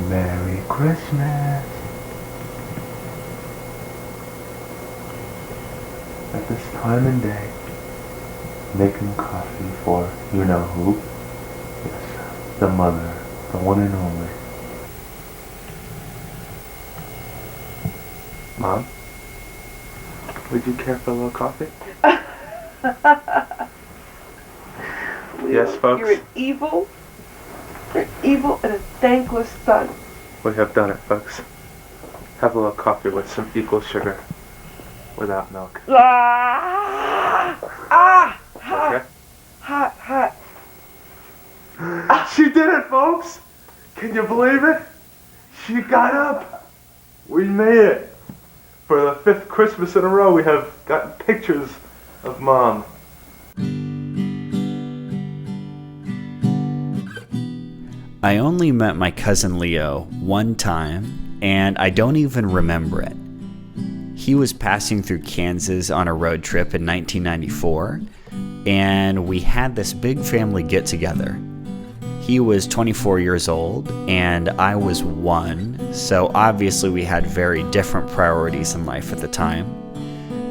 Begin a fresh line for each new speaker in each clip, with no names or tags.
Merry Christmas. At this time and day, making coffee for you-know-who. Yes, the mother, the one and only. Mom, would you care for a little coffee?
Leo,
Yes, folks?
You're an evil and a thankless son.
We have done it, folks. Have a little coffee with some equal sugar. Without milk.
Ah! Ah! Hot!
Okay?
Hot!
She did it, folks! Can you believe it? She got up! We made it! For the 5th Christmas in a row, we have gotten pictures of Mom.
I only met my cousin Leo one time, and I don't even remember it. He was passing through Kansas on a road trip in 1994, and we had this big family get-together. He was 24 years old, and I was 1, so obviously we had very different priorities in life at the time.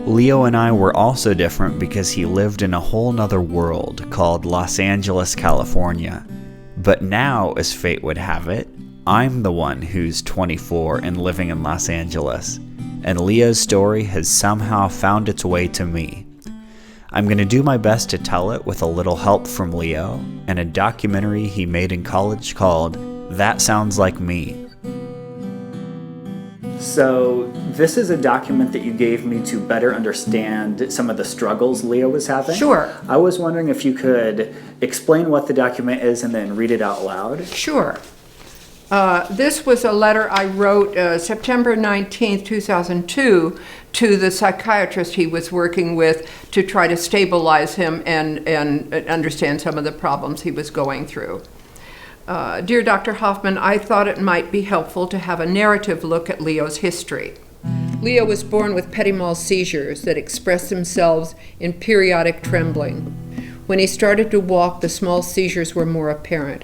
Leo and I were also different because he lived in a whole nother world called Los Angeles, California. But now, as fate would have it, I'm the one who's 24 and living in Los Angeles, and Leo's story has somehow found its way to me. I'm going to do my best to tell it with a little help from Leo and a documentary he made in college called That Sounds Like Me.
So this is a document that you gave me to better understand some of the struggles Leo was having.
Sure.
I was wondering if you could explain what the document is and then read it out loud.
Sure. This was a letter I wrote September 19th, 2002 to the psychiatrist he was working with to try to stabilize him and understand some of the problems he was going through. Dear Dr. Hoffman, I thought it might be helpful to have a narrative look at Leo's history. Leo was born with petit mal seizures that expressed themselves in periodic trembling. When he started to walk, the small seizures were more apparent.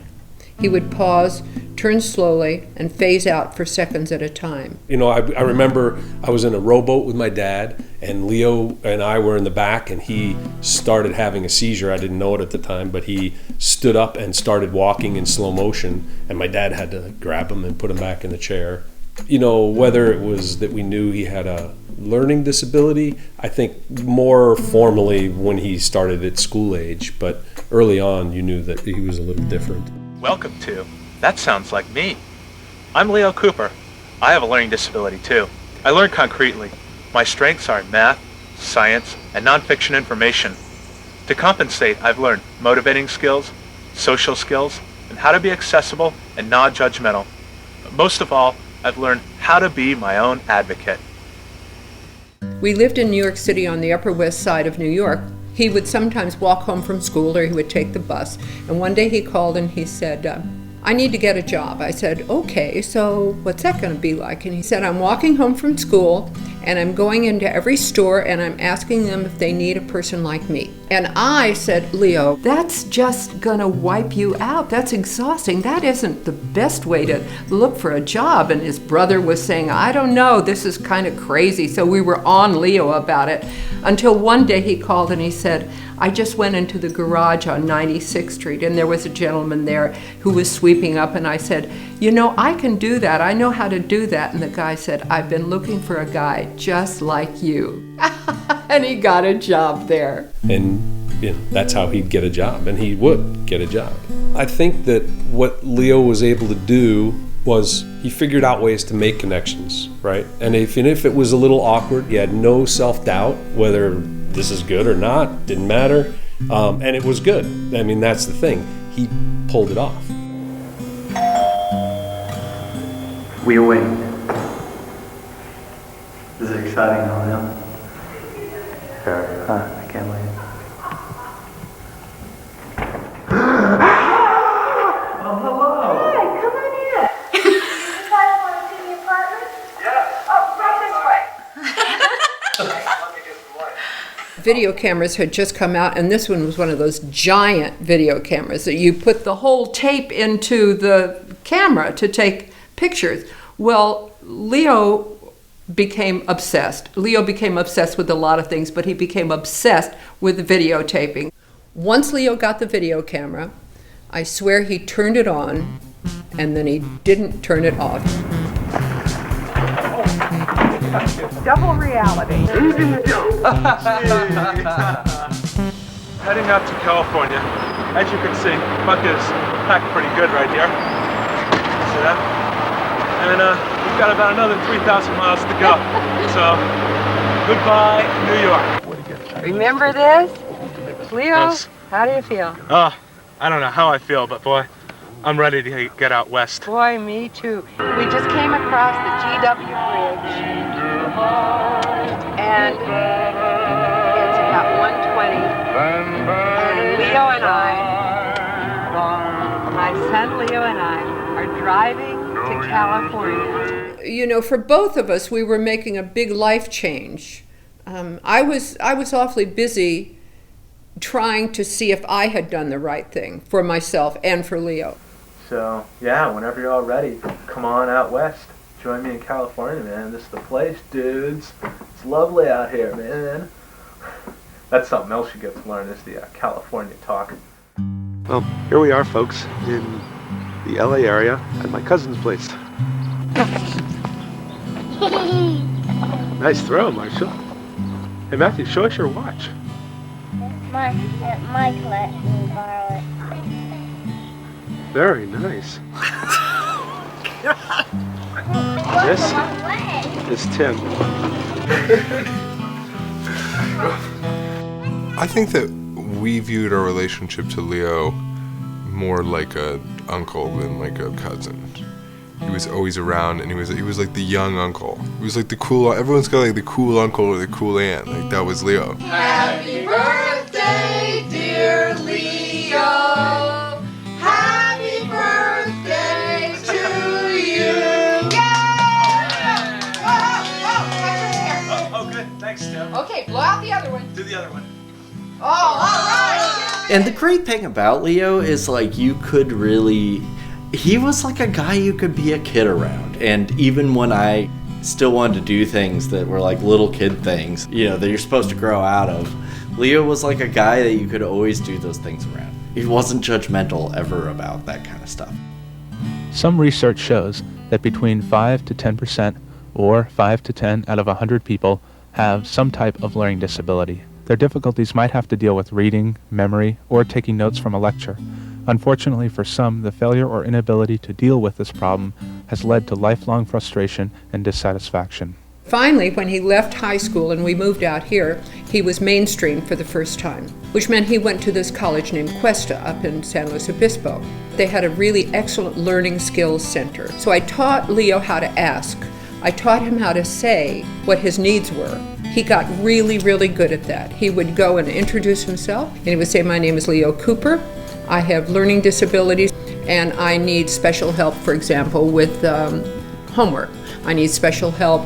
He would pause, turn slowly, and phase out for seconds at a time.
You know, I remember I was in a rowboat with my dad, and Leo and I were in the back, and he started having a seizure. I didn't know it at the time, but he stood up and started walking in slow motion, and my dad had to grab him and put him back in the chair. You know, whether it was that we knew he had a learning disability, I think more formally when he started at school age, but early on you knew that he was a little different.
Welcome to That Sounds Like Me. I'm Leo Cooper. I have a learning disability too. I learn concretely. My strengths are in math, science, and nonfiction information. To compensate, I've learned motivating skills, social skills, and how to be accessible and non-judgmental. But most of all, I've learned how to be my own advocate.
We lived in New York City on the Upper West Side of New York. He would sometimes walk home from school or he would take the bus. And one day he called and he said, I need to get a job. I said, okay, so what's that going to be like? And he said, I'm walking home from school and I'm going into every store and I'm asking them if they need a person like me. And I said, Leo, that's just going to wipe you out. That's exhausting. That isn't the best way to look for a job. And his brother was saying, I don't know, this is kind of crazy. So we were on Leo about it until one day he called and he said, I just went into the garage on 96th Street and there was a gentleman there who was sweeping up and I said, you know, I can do that. I know how to do that. And the guy said, I've been looking for a guy just like you. And he got a job there.
And you know, that's how he'd get a job, and he would get a job. I think that what Leo was able to do was he figured out ways to make connections, right? And if it was a little awkward, he had no self-doubt whether this is good or not, didn't matter. And it was good. I mean, that's the thing. He pulled it off.
We await. This is exciting, Leo.
Sure.
I can't wait.
Oh, hello.
Hi, come on in. You guys want to see the apartment?
Yes.
Oh, right this way.
Let me get some light.
Video cameras had just come out, and this one was one of those giant video cameras that you put the whole tape into the camera to take pictures. Well, Leo became obsessed. Leo became obsessed with a lot of things, but he became obsessed with videotaping. Once Leo got the video camera, I swear he turned it on, and then he didn't turn it off.
Double reality.
Heading out to California. As you can see, Buck is packed pretty good right here. See that? And we've got about another 3,000 miles to go. So, goodbye, New York.
Remember this? Leo,
Yes.
how do you feel?
I don't know how I feel, but boy, I'm ready to get out west.
Boy, me too. We just came across the GW Bridge, and it's about 1:20. And Leo and my son Leo and I, are driving to California.
You know, for both of us, we were making a big life change. I was awfully busy trying to see if I had done the right thing for myself and for Leo.
So, yeah, whenever you're all ready, come on out west. Join me in California, man. This is the place, dudes. It's lovely out here, man. That's something else you get to learn is the California talk. Well, here we are, folks, in the LA area at my cousin's place. Nice throw, Marshall. Hey, Matthew, show us your watch.
Mike let me borrow it.
Very nice. This is Tim.
I think that we viewed our relationship to Leo more like a uncle than like a cousin. He was always around, and he was like the young uncle. He was like the cool. Everyone's got like the cool uncle or the cool aunt. Like that was Leo.
Happy birthday, dear Leo. Happy birthday to you.
Oh, good. Thanks, Tim.
Okay, blow out the other one.
Do the other one.
Oh, all right.
And the great thing about Leo is like you could really, he was like a guy you could be a kid around. And even when I still wanted to do things that were like little kid things, you know, that you're supposed to grow out of, Leo was like a guy that you could always do those things around. He wasn't judgmental ever about that kind of stuff.
Some research shows that between 5 to 10% or 5 to 10 out of 100 people have some type of learning disability. Their difficulties might have to deal with reading, memory, or taking notes from a lecture. Unfortunately for some, the failure or inability to deal with this problem has led to lifelong frustration and dissatisfaction.
Finally, when he left high school and we moved out here, he was mainstreamed for the first time, which meant he went to this college named Cuesta up in San Luis Obispo. They had a really excellent learning skills center. So I taught Leo how to ask. I taught him how to say what his needs were. He got really, really good at that. He would go and introduce himself, and he would say, "My name is Leo Cooper. I have learning disabilities, and I need special help, for example, with homework. I need special help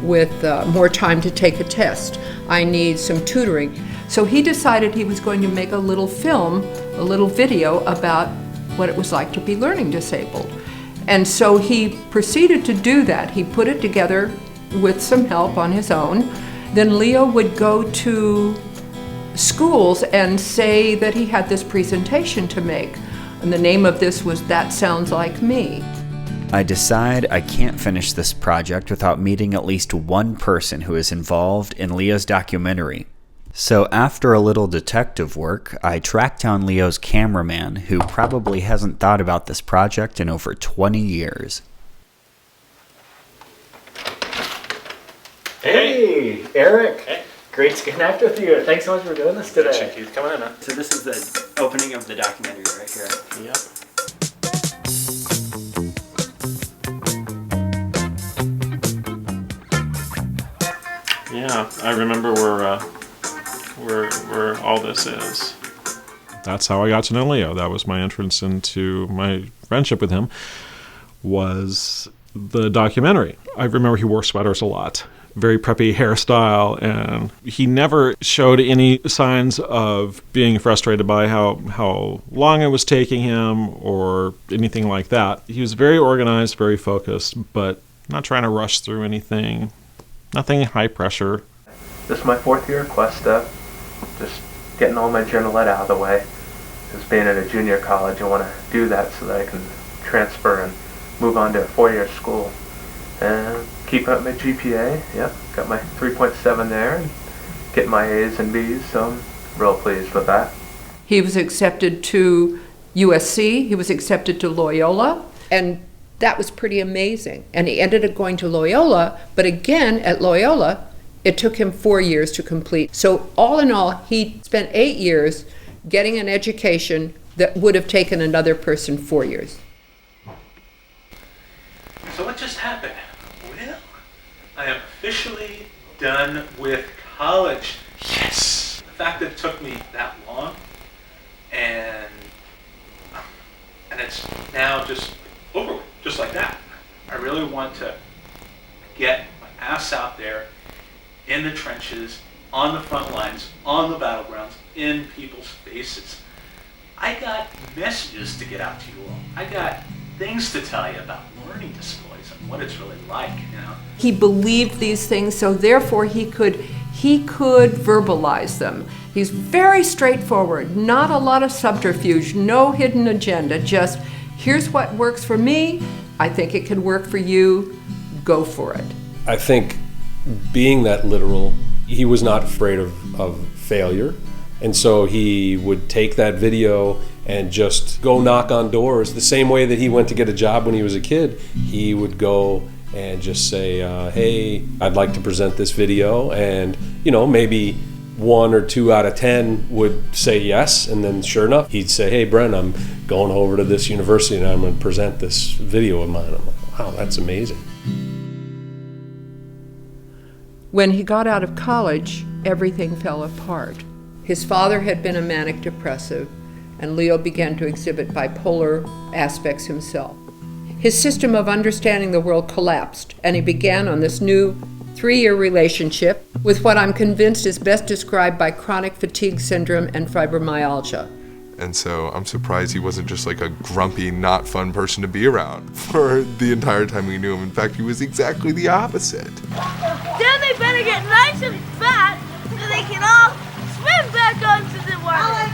with more time to take a test. I need some tutoring." So he decided he was going to make a little film, a little video about what it was like to be learning disabled. And so he proceeded to do that. He put it together with some help on his own. Then Leo would go to schools and say that he had this presentation to make. And the name of this was That Sounds Like Me.
I decide I can't finish this project without meeting at least one person who is involved in Leo's documentary. So after a little detective work, I track down Leo's cameraman, who probably hasn't thought about this project in over 20 years.
Hey, Eric. Hey. Great to connect with you. Thanks so much for doing this today.
Keith, come on in,
So this is the opening of the documentary right here.
Yep.
Yeah, I remember where all this is. That's how I got to know Leo. That was my entrance into my friendship with him, was the documentary. I remember he wore sweaters a lot. very preppy hairstyle, and he never showed any signs of being frustrated by how long it was taking him or anything like that. He was very organized, very focused, but not trying to rush through anything. Nothing high pressure.
This is my 4th year at Cuesta. Just getting all my journal ed out of the way. Because being at a junior college, I want to do that so that I can transfer and move on to a 4-year school. And keep up my GPA. Yeah, got my 3.7 there, and get my A's and B's, so I'm real pleased with that.
He was accepted to USC, he was accepted to Loyola, and that was pretty amazing. And he ended up going to Loyola, but again, at Loyola, it took him 4 years to complete. So all in all, he spent 8 years getting an education that would have taken another person 4 years.
So what just happened? Well, I am officially done with college. Yes! The fact that it took me that long, and it's now just over with, just like that. I really want to get my ass out there in the trenches, on the front lines, on the battlegrounds, in people's faces. I got messages to get out to you all. I got things to tell you about learning disabilities and what it's really like, you know.
He believed these things, so therefore he could verbalize them. He's very straightforward, not a lot of subterfuge, no hidden agenda, just here's what works for me, I think it can work for you, go for it.
I think being that literal, he was not afraid of failure. And so he would take that video and just go knock on doors. The same way that he went to get a job when he was a kid, he would go and just say, hey, I'd like to present this video. And, maybe 1 or 2 out of 10 would say yes. And then sure enough, he'd say, hey, Brent, I'm going over to this university and I'm going to present this video of mine. I'm like, wow, that's amazing.
When he got out of college, everything fell apart. His father had been a manic depressive, and Leo began to exhibit bipolar aspects himself. His system of understanding the world collapsed, and he began on this new 3-year relationship with what I'm convinced is best described by chronic fatigue syndrome and fibromyalgia.
And so I'm surprised he wasn't just like a grumpy, not fun person to be around for the entire time we knew him. In fact, he was exactly the opposite.
Then they better get nice and fat so they can all swim back onto the water.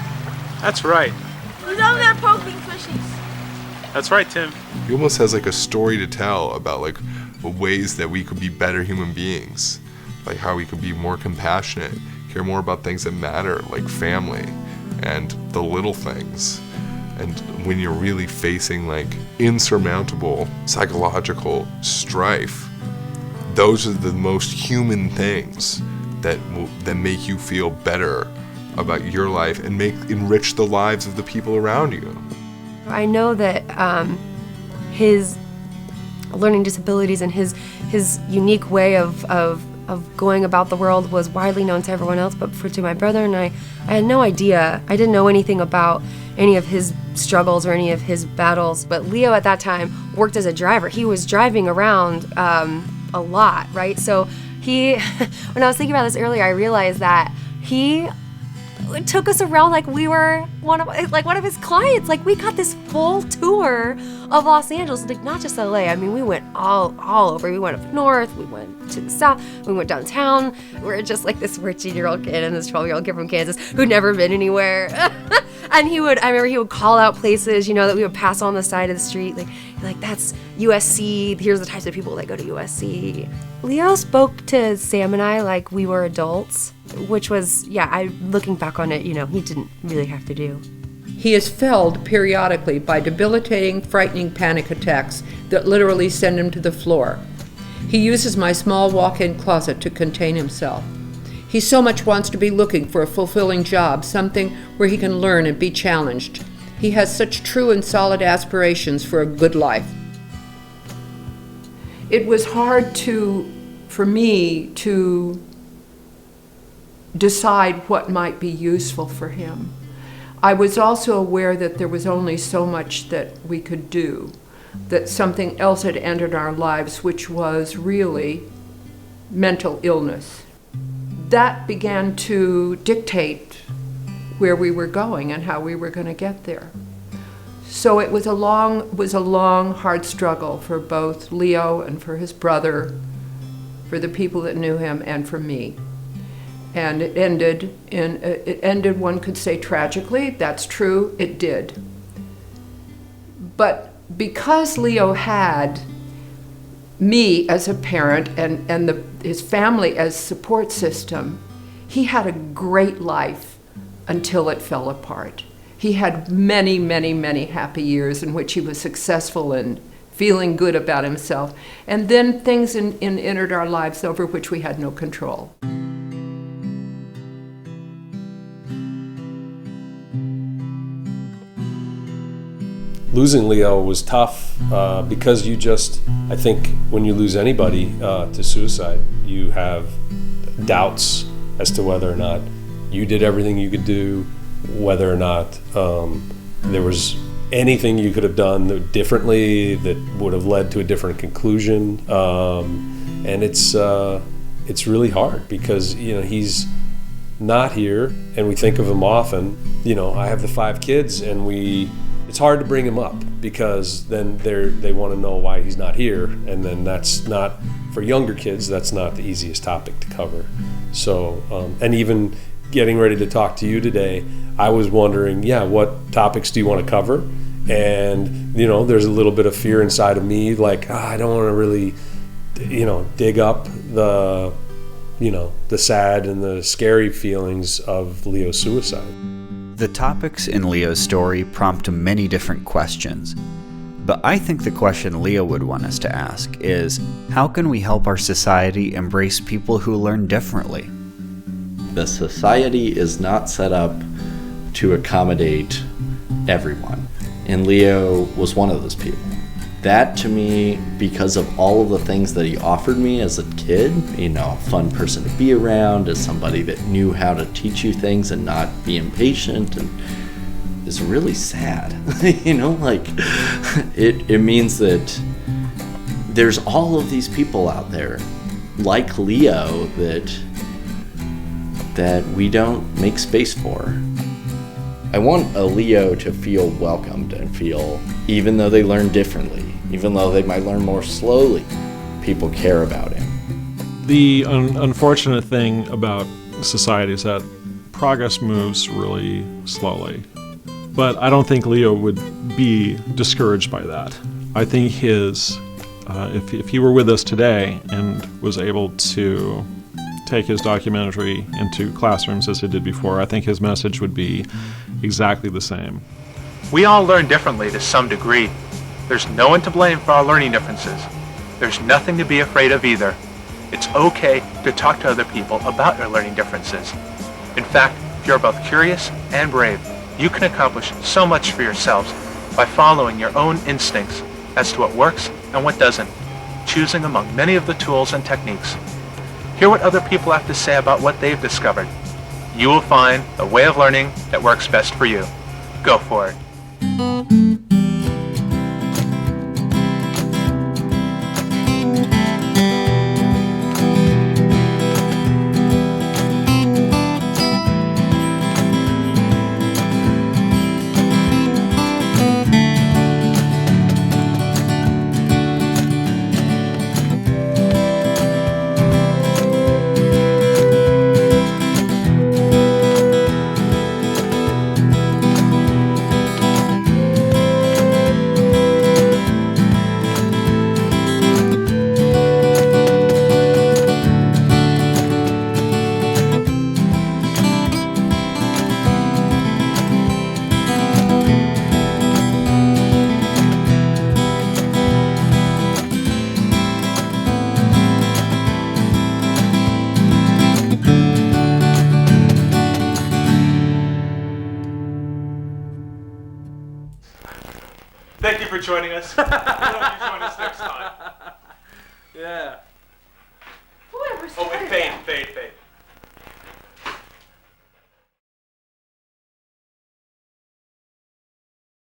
That's right.
He's over there poking fishies.
That's right, Tim.
He almost has like a story to tell about like ways that we could be better human beings, like how we could be more compassionate, care more about things that matter, like family and the little things. And when you're really facing like insurmountable psychological strife, those are the most human things that make you feel better about your life and enrich the lives of the people around you.
I know that his learning disabilities and his unique way of going about the world was widely known to everyone else, but to my brother and I had no idea. I didn't know anything about any of his struggles or any of his battles. But Leo at that time worked as a driver. He was driving around a lot, right? So when I was thinking about this earlier, I realized that he took us around like we were one of his clients. Like we got this full tour of Los Angeles, like not just LA. I mean, we went all over. We went up north, we went to the south, we went downtown. We're just like this 14-year-old kid and this 12-year-old kid from Kansas who'd never been anywhere. And I remember he would call out places, that we would pass on the side of the street, like that's USC, here's the types of people that go to USC. Leo spoke to Sam and I like we were adults, which was, looking back on it, he didn't really have to do.
He is felled periodically by debilitating, frightening panic attacks that literally send him to the floor. He uses my small walk-in closet to contain himself. He so much wants to be looking for a fulfilling job, something where he can learn and be challenged. He has such true and solid aspirations for a good life. It was hard for me to decide what might be useful for him. I was also aware that there was only so much that we could do, that something else had entered our lives, which was really mental illness. That began to dictate where we were going and how we were going to get there. So it was a long, hard struggle for both Leo and for his brother, for the people that knew him, and for me. And it ended, one could say, tragically. That's true, it did. But because Leo had me as a parent and his family as support system, he had a great life until it fell apart. He had many, many, many happy years in which he was successful and feeling good about himself. And then things entered our lives over which we had no control.
Losing Leo was tough because I think when you lose anybody to suicide, you have doubts as to whether or not you did everything you could do, whether or not there was anything you could have done differently that would have led to a different conclusion. And it's really hard because, he's not here and we think of him often. I have the 5 kids and it's hard to bring him up because then they want to know why he's not here, and then that's not, for younger kids, that's not the easiest topic to cover. So, and even getting ready to talk to you today, I was wondering, what topics do you want to cover? And, there's a little bit of fear inside of me, like, I don't want to really, dig up the sad and the scary feelings of Leo's suicide.
The topics in Leo's story prompt many different questions, but I think the question Leo would want us to ask is, how can we help our society embrace people who learn differently?
The society is not set up to accommodate everyone, and Leo was one of those people. That, to me, because of all of the things that he offered me as a kid, a fun person to be around, as somebody that knew how to teach you things and not be impatient, and is really sad. It means that there's all of these people out there like Leo that we don't make space for. I want a Leo to feel welcomed and feel, even though they learn differently, even though they might learn more slowly, people care about him.
The unfortunate thing about society is that progress moves really slowly. But I don't think Leo would be discouraged by that. I think if he were with us today and was able to take his documentary into classrooms as he did before, I think his message would be exactly the same.
We all learn differently to some degree. There's no one to blame for our learning differences. There's nothing to be afraid of either. It's okay to talk to other people about your learning differences. In fact, if you're both curious and brave, you can accomplish so much for yourselves by following your own instincts as to what works and what doesn't, choosing among many of the tools and techniques. Hear what other people have to say about what they've discovered. You will find a way of learning that works best for you. Go for it. Thank you for joining us. We hope you join us next time.
Yeah.
Oh, and fade.